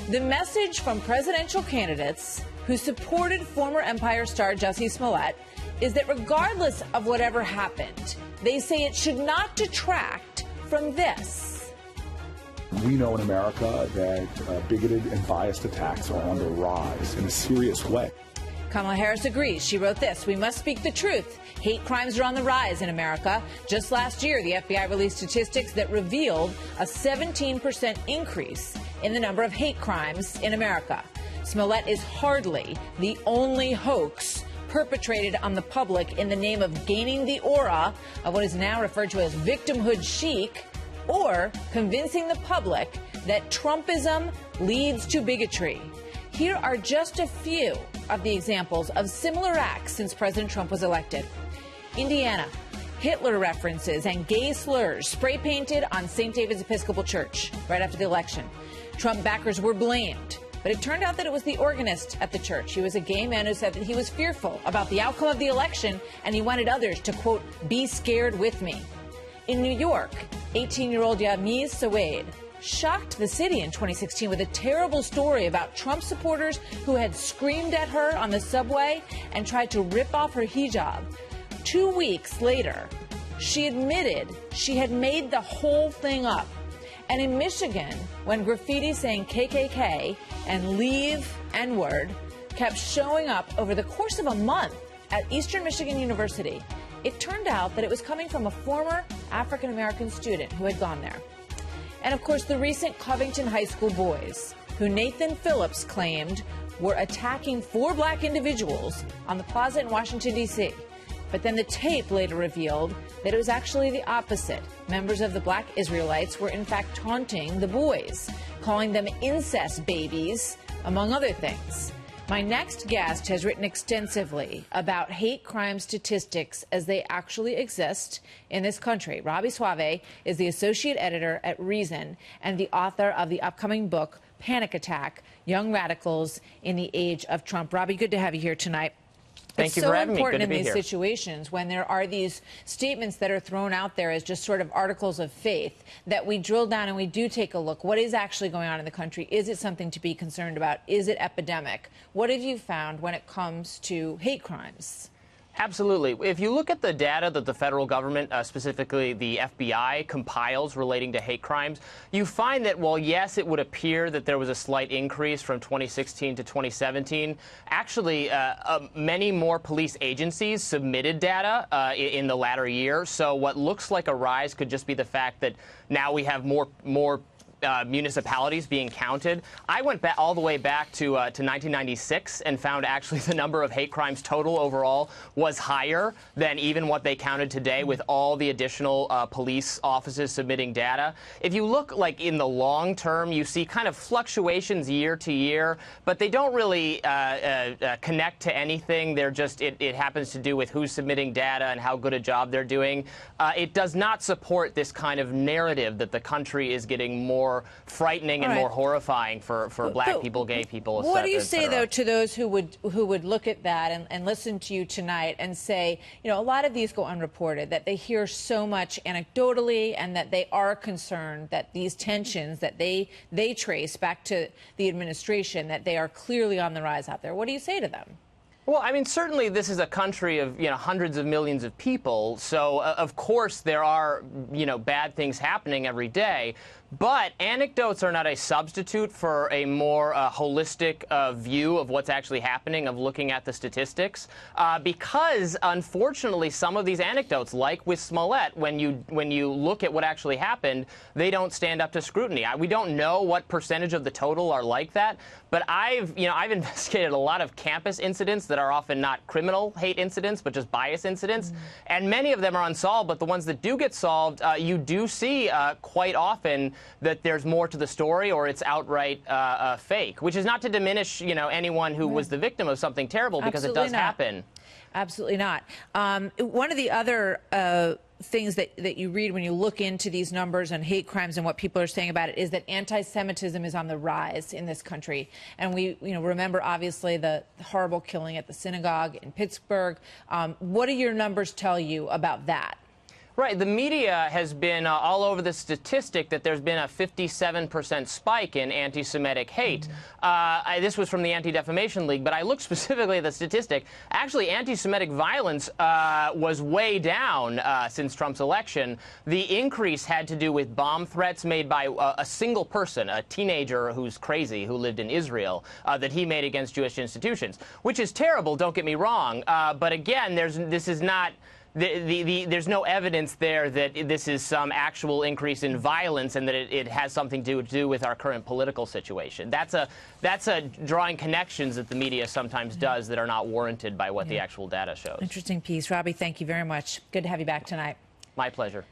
The message from presidential candidates who supported former Empire star Jussie Smollett is that regardless of whatever happened, they say it should not detract from this. We know in America that bigoted and biased attacks are on the rise in a serious way. Kamala Harris agrees. She wrote this: "We must speak the truth. Hate crimes are on the rise in America. Just last year, the FBI released statistics that revealed a 17% increase in the number of hate crimes in America. Smollett is hardly the only hoax perpetrated on the public in the name of gaining the aura of what is now referred to as victimhood chic, or convincing the public that Trumpism leads to bigotry." Here are just a few of the examples of similar acts since President Trump was elected. Indiana, Hitler references and gay slurs spray painted on St. David's Episcopal Church right after the election. Trump backers were blamed, but it turned out that it was the organist at the church. He was a gay man who said that he was fearful about the outcome of the election and he wanted others to, quote, "be scared with me." In New York, 18-year-old Robby Soave shocked the city in 2016 with a terrible story about Trump supporters who had screamed at her on the subway and tried to rip off her hijab. 2 weeks later, she admitted she had made the whole thing up. And in Michigan, when graffiti saying KKK and leave N-word kept showing up over the course of a month at Eastern Michigan University, it turned out that it was coming from a former African-American student who had gone there. And, of course, the recent Covington High School boys, who Nathan Phillips claimed were attacking 4 black individuals on the plaza in Washington, D.C. But then the tape later revealed that it was actually the opposite. Members of the Black Israelites were, in fact, taunting the boys, calling them incest babies, among other things. My next guest has written extensively about hate crime statistics as they actually exist in this country. Robby Soave is the associate editor at Reason and the author of the upcoming book, Panic Attack: Young Radicals in the Age of Trump. Robby, good to have you here tonight. Thank you for having me. Good to be here. It's so important in these situations when there are these statements that are thrown out there as just sort of articles of faith that we drill down and we do take a look. What is actually going on in the country? Is it something to be concerned about? Is it epidemic? What have you found when it comes to hate crimes? Absolutely. If you look at the data that the federal government, specifically the FBI, compiles relating to hate crimes, you find that, while yes, it would appear that there was a slight increase from 2016 to 2017, actually many more police agencies submitted data in the latter year. So what looks like a rise could just be the fact that now we have more municipalities being counted. I went all the way back to 1996 and found actually the number of hate crimes total overall was higher than even what they counted today, with all the additional police offices submitting data. If you look like in the long term, you see kind of fluctuations year to year, but they don't really connect to anything. They're just, it happens to do with who's submitting data and how good a job they're doing. It does not support this kind of narrative that the country is getting more frightening and more horrifying for black people, gay people, what do you say, though, to those who would look at that and listen to you tonight and say, you know, a lot of these go unreported, that they hear so much anecdotally, and that they are concerned that these tensions that they trace back to the administration, that they are clearly on the rise out there? What do you say to them? Well, I mean, certainly this is a country of, hundreds of millions of people. So, of course, there are, bad things happening every day. But anecdotes are not a substitute for a more holistic view of what's actually happening, of looking at the statistics, because, unfortunately, some of these anecdotes, like with Smollett, when you look at what actually happened, they don't stand up to scrutiny. We don't know what percentage of the total are like that, but I've investigated a lot of campus incidents that are often not criminal hate incidents, but just bias incidents, and many of them are unsolved. But the ones that do get solved, you do see quite often that there's more to the story, or it's outright fake, which is not to diminish, anyone who was the victim of something terrible, because it does happen. Absolutely not. One of the other things that you read when you look into these numbers and hate crimes and what people are saying about it is that anti-Semitism is on the rise in this country. And we remember, obviously, the horrible killing at the synagogue in Pittsburgh. What do your numbers tell you about that? Right. The media has been all over the statistic that there's been a 57% spike in anti-Semitic hate. This was from the Anti-Defamation League, but I looked specifically at the statistic. Actually, anti-Semitic violence was way down since Trump's election. The increase had to do with bomb threats made by a single person, a teenager who's crazy, who lived in Israel, that he made against Jewish institutions, which is terrible, don't get me wrong. But again, there's no evidence there that this is some actual increase in violence and that it has something to do with our current political situation. That's a drawing connections that the media sometimes does that are not warranted by what the actual data shows. Interesting piece. Robby, thank you very much. Good to have you back tonight. My pleasure.